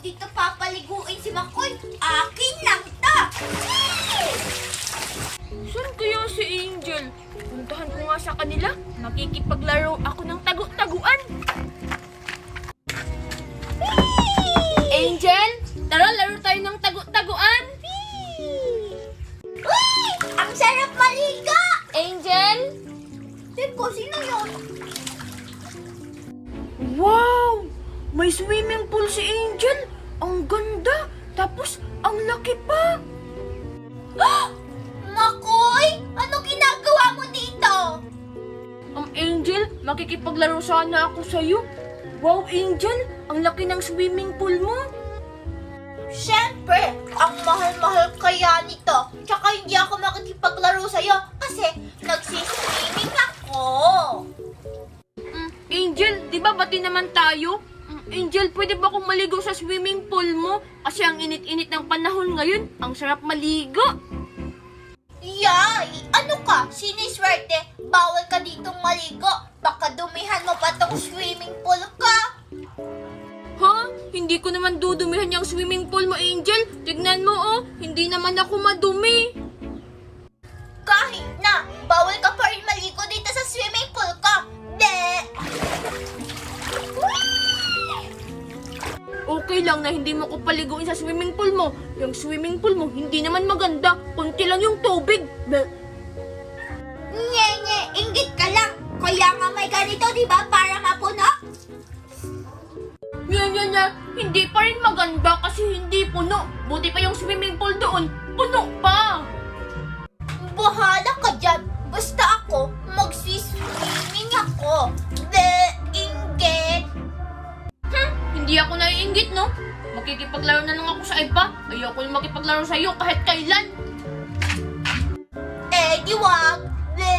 dito papaliguin si Makoy. Akin lang to! Saan kaya si Angel? Puntahan ko nga sa kanila. Makikipaglaro ako ng tagu-taguan. Angel, tara laro tayo ng tagu-taguan. Uy! Ang sarap maligo! Angel? Teko, sino yun? Wow! May swimming pool si Angel. Ang ganda. Tapos, ang laki pa. Makoy! Ano ginagawa mo dito? Angel, makikipaglaro sana ako sa'yo. Wow, Angel, ang laki ng swimming pool mo. Siyempre, ang mahal-mahal kaya nito. Tsaka hindi ako makikipaglaro sa'yo kasi nagsiswimming ako. Angel, di ba bati naman tayo? Angel, pwede ba akong maligo sa swimming pool mo? Kasi ang init-init ng panahon ngayon, ang sarap maligo. Yay! Ano ka? Siniswerte? Bawal ka ditong maligo. Baka dumihan mo pa tong swimming pool ka. Ha? Hindi ko naman dudumihan yung swimming pool mo, Angel. Tignan mo, oh. Hindi naman ako madumi. Kahit na, bawal ka pa rin maligo dito sa swimming pool ko. De! Okay lang na hindi mo ko paliguin sa swimming pool mo. Yung swimming pool mo, hindi naman maganda. Kunti lang yung tubig. Nye, inggit ka lang. Kaya nga may ganito, di ba? Para mapuno. Nya. Hindi pa rin maganda kasi hindi puno. Buti pa yung swimming pool doon. Puno pa. Bahala ka dyan. Basta ako, magsiswimming ako. De, inggit. Hindi ako naiinggit, no? Makikipaglaro na lang ako sa iba. Ayoko yung makipaglaro sa iyo kahit kailan. Eh, di wag. De.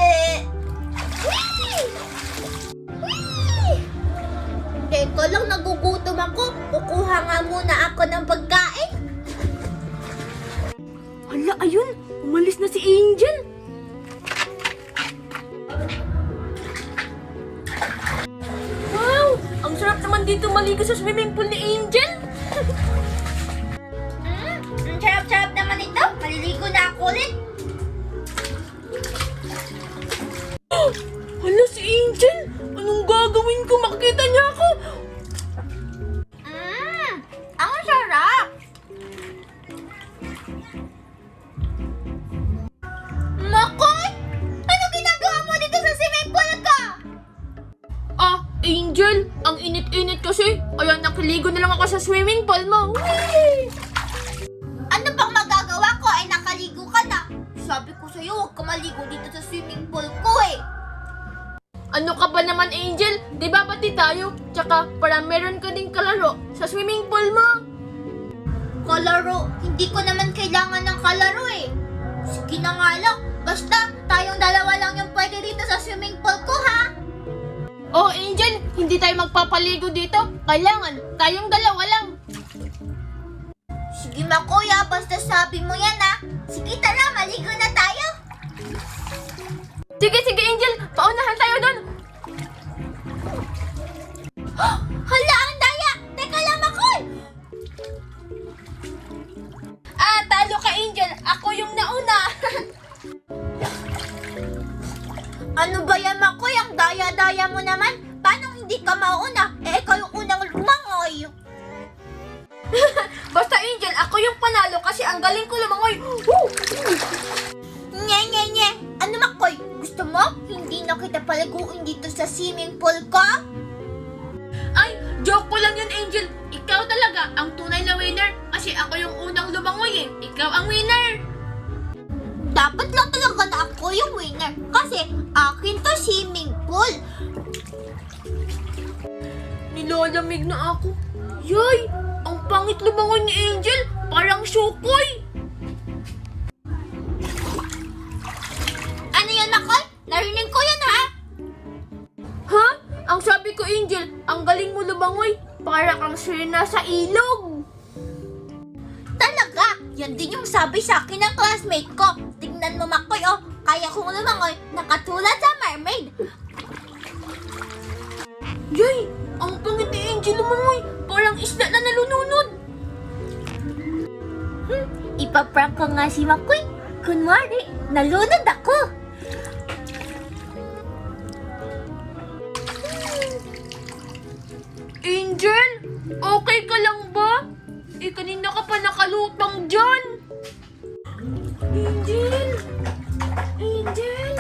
Whee! Whee! Teka lang, nagugutom ako. Kukuha nga muna ako ng pagkain. Hala, ayun. Umalis na si Angel. Wow! Ang sarap naman dito maligo sa swimming pool ni Angel. Ang sarap-sarap naman ito. Maliligo na ako ulit. Hala, si Angel. Anong gagawin ko? Makikita niya ako. Ang sarap. Makoy! Ano ginagawa mo dito sa swimming pool ko? Angel, ang init-init kasi. Kaya nakiligo na lang ako sa swimming pool mo. Whee! Ano bang magagawa ko? Ay nakaligo ka na. Sabi ko sa'yo, huwag ka maligo dito sa swimming pool ko eh. Ano ka ba naman, Angel? Di ba pati tayo? Tsaka, para meron ka ding kalaro sa swimming pool mo. Kalaro? Hindi ko naman kailangan ng kalaro eh. Sige na nga lang. Basta, tayong dalawa lang yung pwede dito sa swimming pool ko ha. Oh, Angel, hindi tayo magpapaligo dito. Kailangan, tayong dalawa lang. Sige Makoy basta sabi mo yan ha. Sige tara, maligo na tayo. Sige, Angel. Paunahan tayo doon. Hala, ang daya! Teka lang, Makoy! Talo ka, Angel. Ako yung nauna. Ano ba yan, Makoy? Ang daya-daya mo naman. Paano hindi ka mauna? Eh, ikaw yung unang lumangoy. Basta, Angel, ako yung panalo kasi ang galing ko lumangoy. Nye. Ano, Makoy? Gusto mo? Hindi na kita paliguin dito sa swimming pool ko? Ay, joke ko lang yun, Angel. Ikaw talaga ang tunay na winner kasi ako yung unang lumangoy eh. Ikaw ang winner. Dapat lang talaga na ako yung winner. Kasi akin to swimming pool. Nilalamig na ako. Yay! Ang pangit lumangoy ni Angel. Parang sukoy. Ano yan, Makoy? Narinig ko yan, ha? Ha? Ang sabi ko, Angel, ang galing mo lumangoy. Para kang sirena sa ilog. Talaga? Yan din yung sabi sa akin ng classmate ko. Tingnan mo, Makoy, oh. Kaya kong lumangoy nakatulad sa mermaid. Yay! Ang pangit ni Angel lumangoy. Parang isda na nalununod. Ipaprank ko nga si Makoy. Kunwari, nalunod ako. Angel, okay ka lang ba? Kanina ka pa nakalutang dyan. Angel! Angel!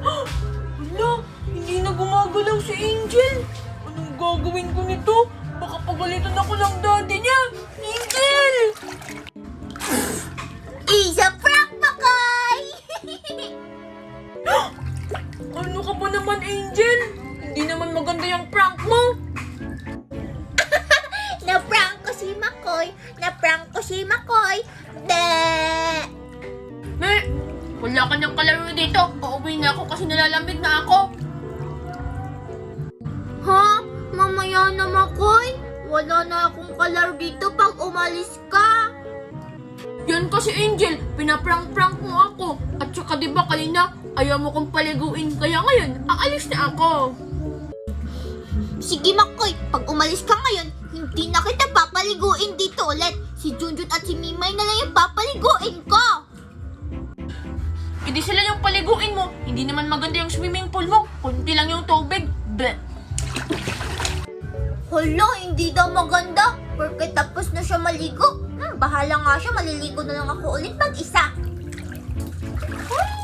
Hala, hindi na gumagalaw si Angel. Anong gagawin ko nito? Baka pagalitan ako ng daddy niya. Angel! Isa prank, Makoy! Ano ka ba naman, Angel? Hindi naman maganda yung prank mo. Na-prank ko si Makoy. Na-prank ko si Makoy. De! Wala ka nang kalaro dito. Uuwi na ako kasi nalalamig na ako. Ha? Mamaya na, Makoy. Wala na akong kalaro dito pag umalis ka. Yan kasi, Angel, pinaprank-prank mo ako. At saka diba kanina, ayaw mo kong paliguin. Kaya ngayon, aalis na ako. Sige, Makoy. Pag umalis ka ngayon, hindi na kita papaliguin dito ulit. Si Junjun at si Mimay na lang yung papaliguin ko. Hindi sila yung paliguin mo. Hindi naman maganda yung swimming pool mo. Kunti lang yung tubig. Bleh. Hala, hindi daw maganda. Porque tapos na siya maligo. Bahala nga siya. Maliligo na lang ako ulit mag-isa. Ay!